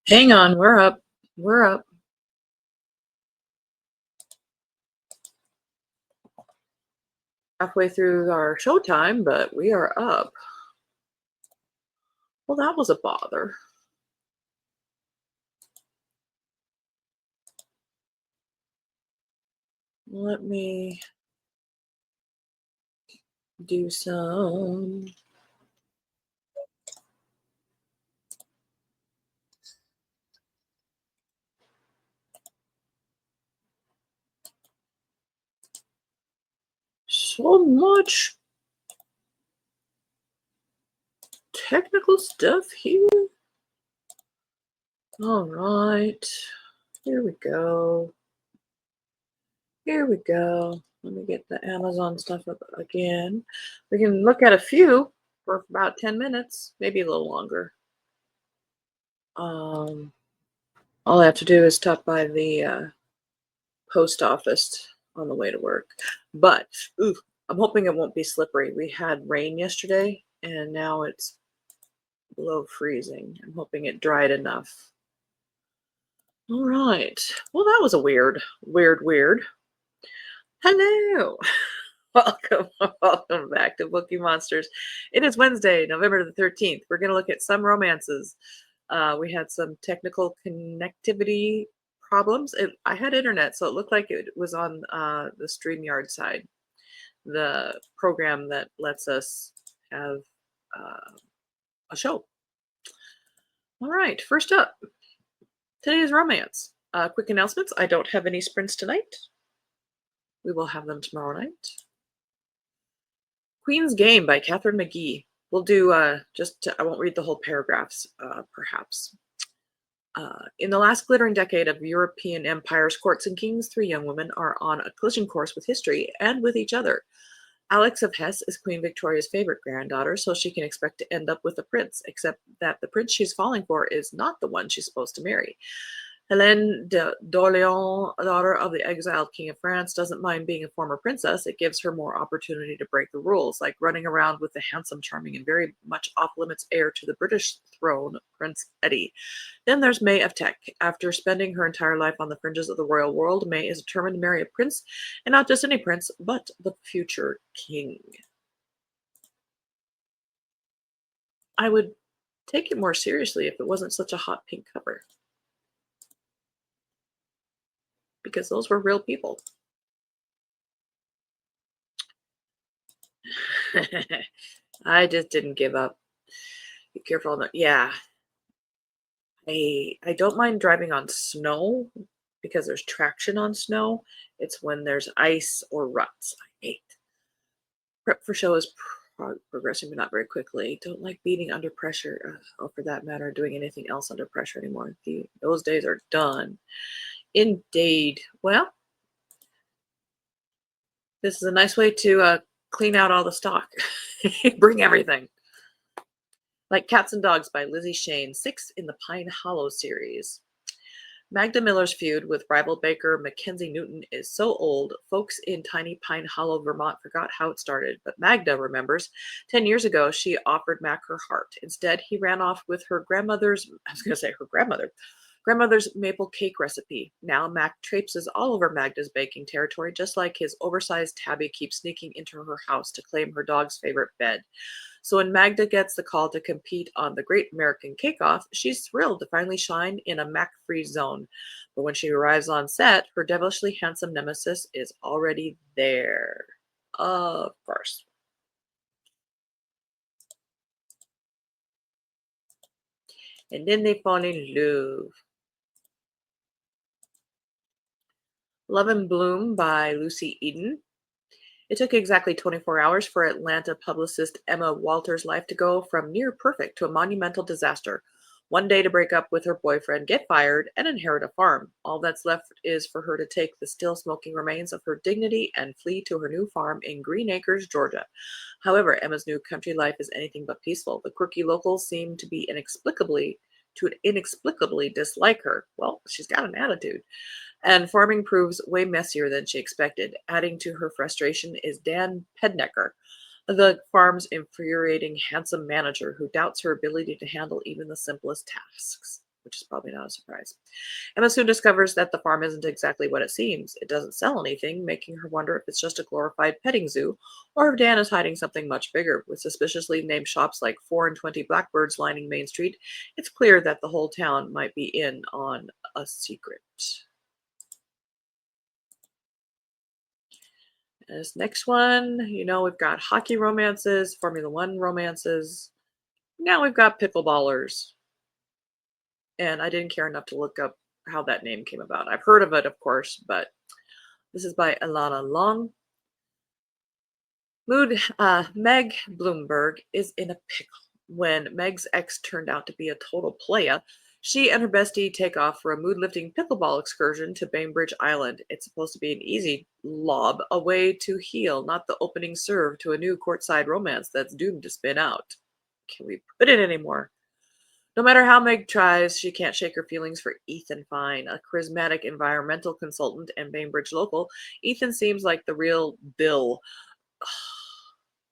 Hang on, we're up. We're up. Halfway through our showtime, but we are up. Well, that was a bother. Let me do so much technical stuff here. All right. Here we go. Here we go. Let me get the Amazon stuff up again. We can look at a few for about 10 minutes, maybe a little longer. Um, all I have to do is stop by the post office on the way to work. But ooh, I'm hoping it won't be slippery. We had rain yesterday and now it's below freezing. I'm hoping it dried enough. All right. Well, that was a weird. Hello. Welcome, welcome back to Bookeemonsters. It is Wednesday, November the 13th. We're going to look at some romances. We had some technical connectivity problems. I had internet, so it looked like it was on the StreamYard side, the program that lets us have a show. All right, first up, today's romance. Quick announcements. I don't have any sprints tonight. We will have them tomorrow night. Queen's Game by Catherine McGee. We'll do I won't read the whole paragraphs, perhaps. In the last glittering decade of European empires, courts, and kings, three young women are on a collision course with history and with each other. Alex of Hesse is Queen Victoria's favorite granddaughter, so she can expect to end up with a prince, except that the prince she's falling for is not the one she's supposed to marry. Helene d'Orléans, daughter of the exiled King of France, doesn't mind being a former princess. It gives her more opportunity to break the rules, like running around with the handsome, charming, and very much off-limits heir to the British throne, Prince Eddie. Then there's May of Teck. After spending her entire life on the fringes of the royal world, May is determined to marry a prince, and not just any prince, but the future king. I would take it more seriously if it wasn't such a hot pink cover, because those were real people. I just didn't give up. Be careful. Yeah, I don't mind driving on snow because there's traction on snow. It's when there's ice or ruts. I hate. Prep for show is progressing, but not very quickly. Don't like beating under pressure, or for that matter, doing anything else under pressure anymore. Those days are done. Indeed. Well, this is a nice way to clean out all the stock. Bring everything. Like Cats and Dogs by Lizzie Shane, 6 in the Pine Hollow series. Magda Miller's feud with rival baker Mackenzie Newton is so old, folks in tiny Pine Hollow, Vermont forgot how it started. But Magda remembers. 10 years ago, she offered Mac her heart. Instead, he ran off with her grandmother's maple cake recipe. Now Mac traipses all over Magda's baking territory, just like his oversized tabby keeps sneaking into her house to claim her dog's favorite bed. So when Magda gets the call to compete on the Great American Cake Off, she's thrilled to finally shine in a Mac-free zone. But when she arrives on set, her devilishly handsome nemesis is already there. Of course. And then they fall in love. Love and Bloom by Lucy Eden. It took exactly 24 hours for Atlanta publicist Emma Walters' life to go from near perfect to a monumental disaster. One day to break up with her boyfriend, get fired, and inherit a farm. All that's left is for her to take the still smoking remains of her dignity and flee to her new farm in Green Acres, Georgia. However, Emma's new country life is anything but peaceful. The quirky locals seem to be inexplicably dislike her. Well, she's got an attitude. And farming proves way messier than she expected. Adding to her frustration is Dan Pednecker, the farm's infuriating, handsome manager who doubts her ability to handle even the simplest tasks. which is probably not a surprise. Emma soon discovers that the farm isn't exactly what it seems. It doesn't sell anything, making her wonder if it's just a glorified petting zoo or if Dan is hiding something much bigger. With suspiciously named shops like 4 and 20 Blackbirds lining Main Street, it's clear that the whole town might be in on a secret. This next one, we've got hockey romances, Formula One romances. Now we've got pickleballers. And I didn't care enough to look up how that name came about. I've heard of it, of course, but this is by Alana Long. Meg Bloomberg is in a pickle. When Meg's ex turned out to be a total playa, she and her bestie take off for a mood-lifting pickleball excursion to Bainbridge Island. It's supposed to be an easy lob, a way to heal, not the opening serve to a new courtside romance that's doomed to spin out. Can we put it anymore? No matter how Meg tries, she can't shake her feelings for Ethan Fine, a charismatic environmental consultant and Bainbridge local. Ethan seems like the real Bill.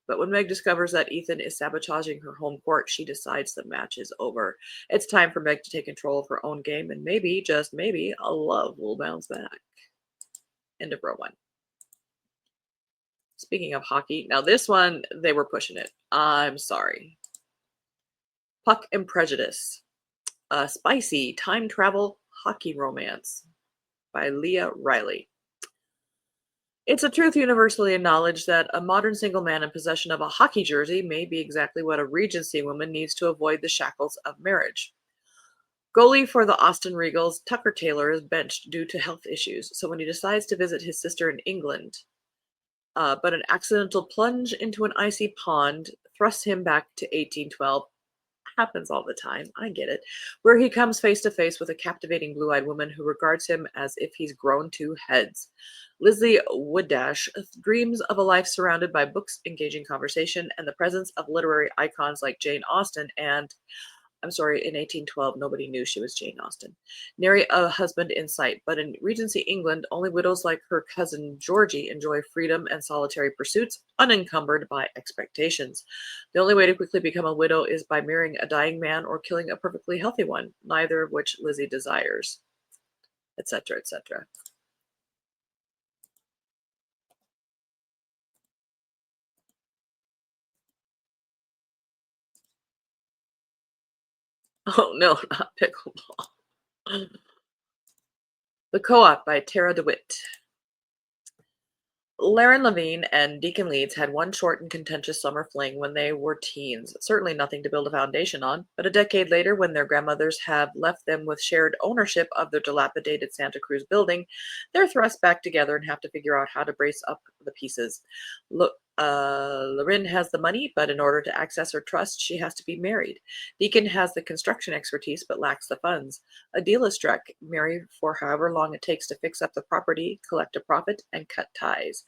But when Meg discovers that Ethan is sabotaging her home court, she decides the match is over. It's time for Meg to take control of her own game, and maybe, just maybe, a love will bounce back. End of row one. Speaking of hockey, now this one, they were pushing it. I'm sorry. Puck and Prejudice. A spicy time travel hockey romance by Leah Riley. It's a truth universally acknowledged that a modern single man in possession of a hockey jersey may be exactly what a Regency woman needs to avoid the shackles of marriage. Goalie for the Austin Regals, Tucker Taylor, is benched due to health issues, so when he decides to visit his sister in England, but an accidental plunge into an icy pond thrusts him back to 1812. Happens all the time, I get it, where he comes face to face with a captivating blue-eyed woman who regards him as if he's grown 2 heads. Lizzie Wooddash dreams of a life surrounded by books, engaging conversation, and the presence of literary icons like Jane Austen and, I'm sorry, in 1812, nobody knew she was Jane Austen. Nary a husband in sight, but in Regency England, only widows like her cousin Georgie enjoy freedom and solitary pursuits, unencumbered by expectations. The only way to quickly become a widow is by marrying a dying man or killing a perfectly healthy one, neither of which Lizzie desires, etc., etc. Oh no, not pickleball. The Co-op by Tara DeWitt. Laren Levine and Deacon Leeds had one short and contentious summer fling when they were teens. Certainly nothing to build a foundation on, but a decade later, when their grandmothers have left them with shared ownership of their dilapidated Santa Cruz building, they're thrust back together and have to figure out how to brace up the pieces. Laren has the money, but in order to access her trust, she has to be married. Deacon has the construction expertise, but lacks the funds. A deal is struck: marry for however long it takes to fix up the property, collect a profit, and cut ties.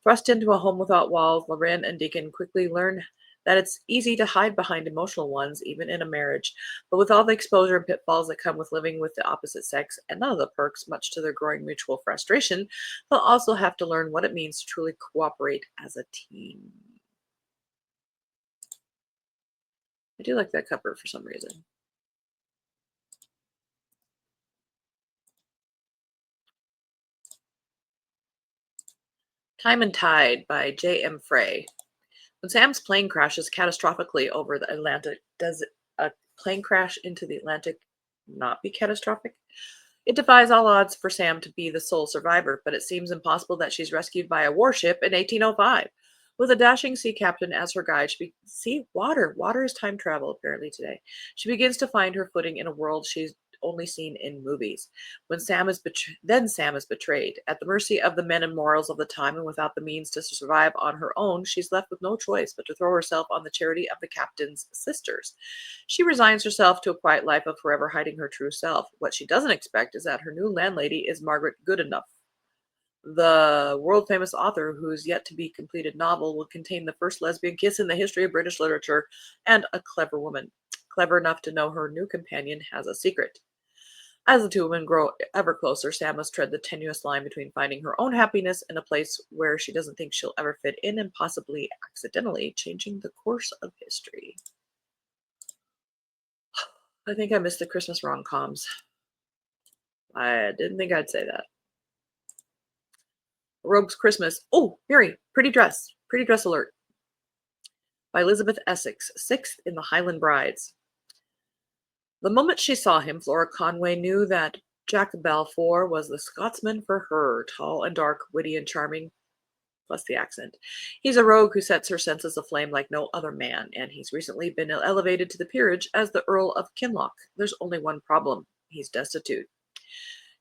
Thrust into a home without walls, Lorraine and Deacon quickly learn that it's easy to hide behind emotional ones, even in a marriage. But with all the exposure and pitfalls that come with living with the opposite sex, and none of the perks, much to their growing mutual frustration, they'll also have to learn what it means to truly cooperate as a team. I do like that cover for some reason. Time and Tide by J.M. Frey. When Sam's plane crashes catastrophically over the Atlantic, does a plane crash into the Atlantic not be catastrophic? It defies all odds for Sam to be the sole survivor, but it seems impossible that she's rescued by a warship in 1805. With a dashing sea captain as her guide, see, water. Water is time travel, apparently, today. She begins to find her footing in a world she's only seen in movies. Then Sam is betrayed. At the mercy of the men and morals of the time and without the means to survive on her own, she's left with no choice but to throw herself on the charity of the captain's sisters. She resigns herself to a quiet life of forever hiding her true self. What she doesn't expect is that her new landlady is Margaret Goodenough. The world-famous author, whose yet-to-be-completed novel will contain the first lesbian kiss in the history of British literature, and a clever woman, clever enough to know her new companion has a secret. As the two women grow ever closer, Sam must tread the tenuous line between finding her own happiness in a place where she doesn't think she'll ever fit in and possibly accidentally changing the course of history. I think I missed the Christmas rom-coms. I didn't think I'd say that. Rogue's Christmas. Oh, Mary, pretty dress. Pretty dress alert. By Elizabeth Essex, sixth in the Highland Brides. The moment she saw him, Flora Conway knew that Jack Balfour was the Scotsman for her, tall and dark, witty and charming, plus the accent. He's a rogue who sets her senses aflame like no other man, and he's recently been elevated to the peerage as the Earl of Kinloch. There's only one problem. He's destitute.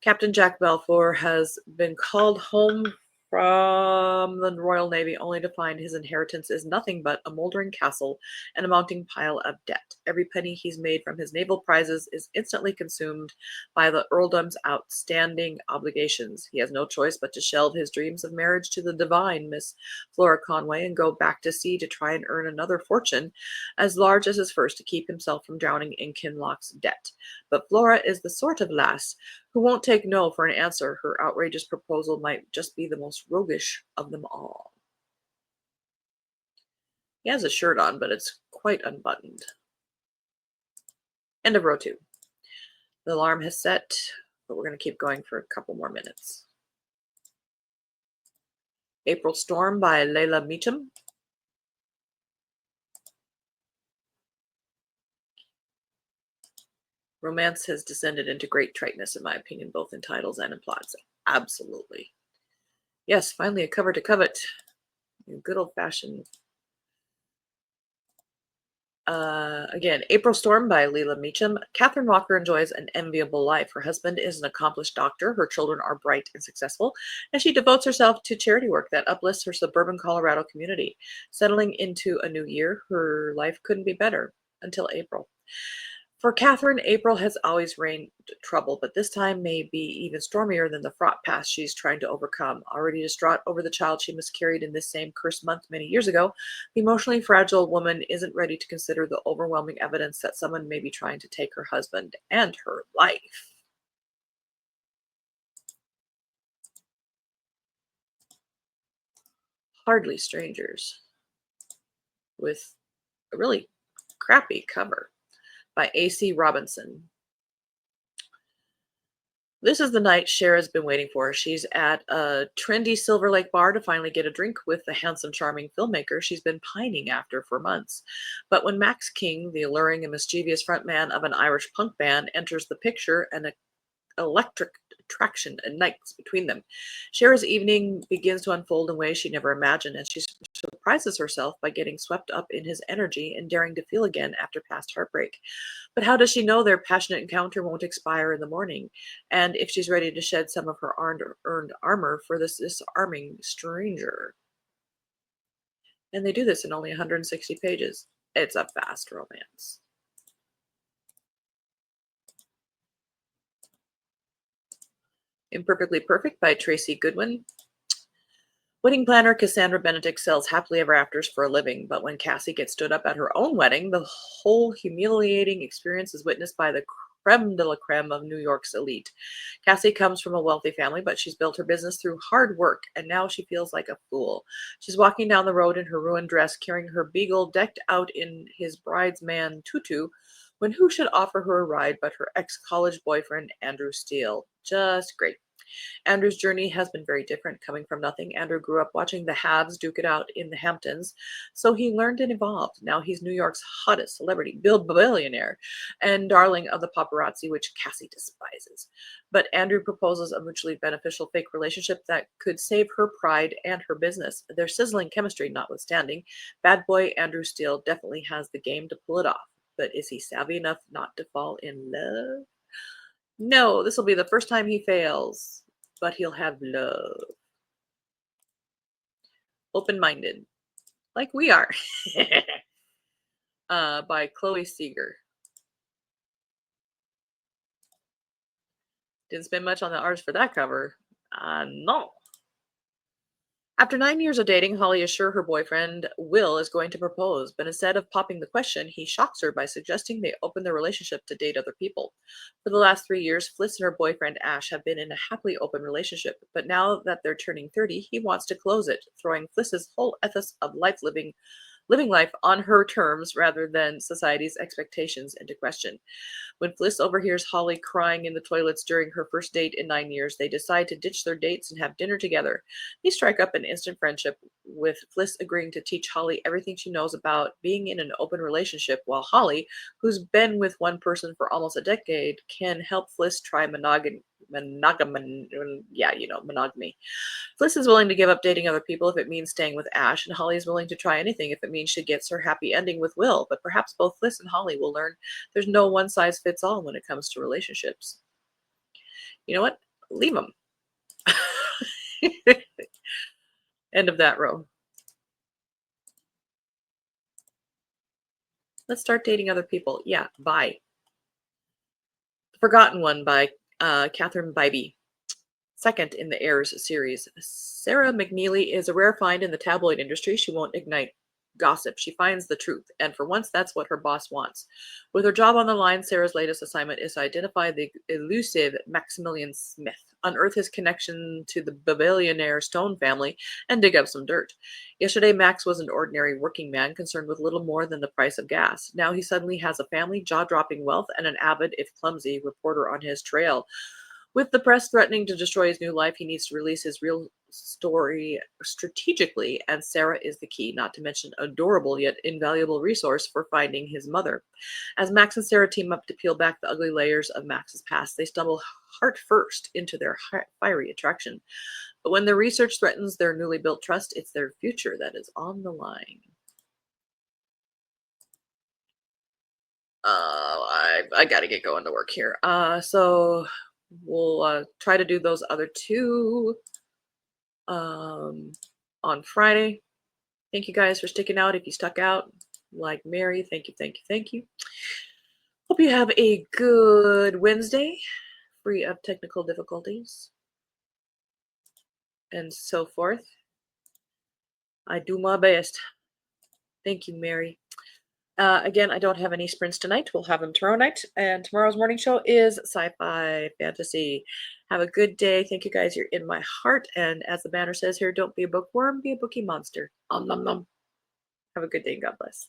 Captain Jack Balfour has been called home from the Royal Navy only to find his inheritance is nothing but a moldering castle and a mounting pile of debt. Every penny he's made from his naval prizes is instantly consumed by the earldom's outstanding obligations. He has no choice but to shelve his dreams of marriage to the divine Miss Flora Conway and go back to sea to try and earn another fortune as large as his first to keep himself from drowning in Kinloch's debt. But Flora is the sort of lass who won't take no for an answer. Her outrageous proposal might just be the most roguish of them all. He has a shirt on, but it's quite unbuttoned. End of row 2. The alarm has set, but we're going to keep going for a couple more minutes. April Storm by Layla Meacham. Romance has descended into great triteness, in my opinion, both in titles and in plots. Absolutely. Yes, finally a cover to covet. Good old-fashioned. Again, April Storm by Layla Meacham. Catherine Walker enjoys an enviable life. Her husband is an accomplished doctor. Her children are bright and successful, and she devotes herself to charity work that uplifts her suburban Colorado community. Settling into a new year, her life couldn't be better until April. For Catherine, April has always rained trouble, but this time may be even stormier than the fraught past she's trying to overcome. Already distraught over the child she miscarried in this same cursed month many years ago, the emotionally fragile woman isn't ready to consider the overwhelming evidence that someone may be trying to take her husband and her life. Hardly Strangers, with a really crappy cover, by A.C. Robinson. This is the night Cher's been waiting for. She's at a trendy Silver Lake bar to finally get a drink with the handsome, charming filmmaker she's been pining after for months. But when Max King, the alluring and mischievous frontman of an Irish punk band, enters the picture, an electric attraction ignites between them. Cher's evening begins to unfold in ways she never imagined, and she surprises herself by getting swept up in his energy and daring to feel again after past heartbreak. But how does she know their passionate encounter won't expire in the morning? And if she's ready to shed some of her earned armor for this disarming stranger? And they do this in only 160 pages. It's a fast romance. Imperfectly Perfect by Tracy Goodwin. Wedding planner Cassandra Benedict sells happily ever afters for a living, but when Cassie gets stood up at her own wedding, the whole humiliating experience is witnessed by the creme de la creme of New York's elite. Cassie comes from a wealthy family, but she's built her business through hard work, and now she feels like a fool. She's walking down the road in her ruined dress, carrying her beagle decked out in his bridesman tutu, when who should offer her a ride but her ex-college boyfriend, Andrew Steele. Just great. Andrew's journey has been very different. Coming from nothing, Andrew grew up watching the haves duke it out in the Hamptons, so he learned and evolved. Now he's New York's hottest celebrity, billionaire, and darling of the paparazzi, which Cassie despises. But Andrew proposes a mutually beneficial fake relationship that could save her pride and her business. Their sizzling chemistry notwithstanding, bad boy Andrew Steele definitely has the game to pull it off. But is he savvy enough not to fall in love? No, this will be the first time he fails, but he'll have love. Open-minded, like we are, by Chloe Seeger. Didn't spend much on the artist for that cover. No. After 9 years of dating, Holly is sure her boyfriend, Will, is going to propose, but instead of popping the question, he shocks her by suggesting they open their relationship to date other people. For the last 3 years, Fliss and her boyfriend, Ash, have been in a happily open relationship, but now that they're turning 30, he wants to close it, throwing Fliss's whole ethos of life living living life on her terms rather than society's expectations into question. When Fliss overhears Holly crying in the toilets during her first date in 9 years, they decide to ditch their dates and have dinner together. They strike up an instant friendship, with Fliss agreeing to teach Holly everything she knows about being in an open relationship, while Holly, who's been with one person for almost a decade, can help Fliss try monogamy. Fliss is willing to give up dating other people if it means staying with Ash, and Holly is willing to try anything if it means she gets her happy ending with Will. But perhaps both Fliss and Holly will learn there's no one size fits all when it comes to relationships. You know what? Leave them. End of that row. Let's start dating other people. Yeah, bye. The Forgotten One by Catherine Bybee. Second in the Heirs series. Sarah McNeely is a rare find in the tabloid industry. She won't ignite gossip. She finds the truth, and for once, that's what her boss wants. With her job on the line, Sarah's latest assignment is to identify the elusive Maximilian Smith, unearth his connection to the billionaire Stone family, and dig up some dirt. Yesterday, Max was an ordinary working man concerned with little more than the price of gas. Now he suddenly has a family, jaw-dropping wealth, and an avid, if clumsy, reporter on his trail. With the press threatening to destroy his new life, he needs to release his real story strategically, and Sarah is the key, not to mention adorable yet invaluable resource for finding his mother. As Max and Sarah team up to peel back the ugly layers of Max's past, they stumble heart first into their fiery attraction. But when their research threatens their newly built trust, it's their future that is on the line. I gotta get going to work here. So we'll try to do those other two on Friday. Thank you guys for sticking out. If you stuck out, like Mary, thank you, thank you, thank you. Hope you have a good Wednesday, free of technical difficulties and so forth. I do my best. Thank you, Mary. Again, I don't have any sprints tonight. We'll have them tomorrow night. And tomorrow's morning show is sci-fi fantasy. Have a good day. Thank you guys. You're in my heart. And as the banner says here, don't be a bookworm, be a bookie monster. Nom nom nom. Have a good day. God bless.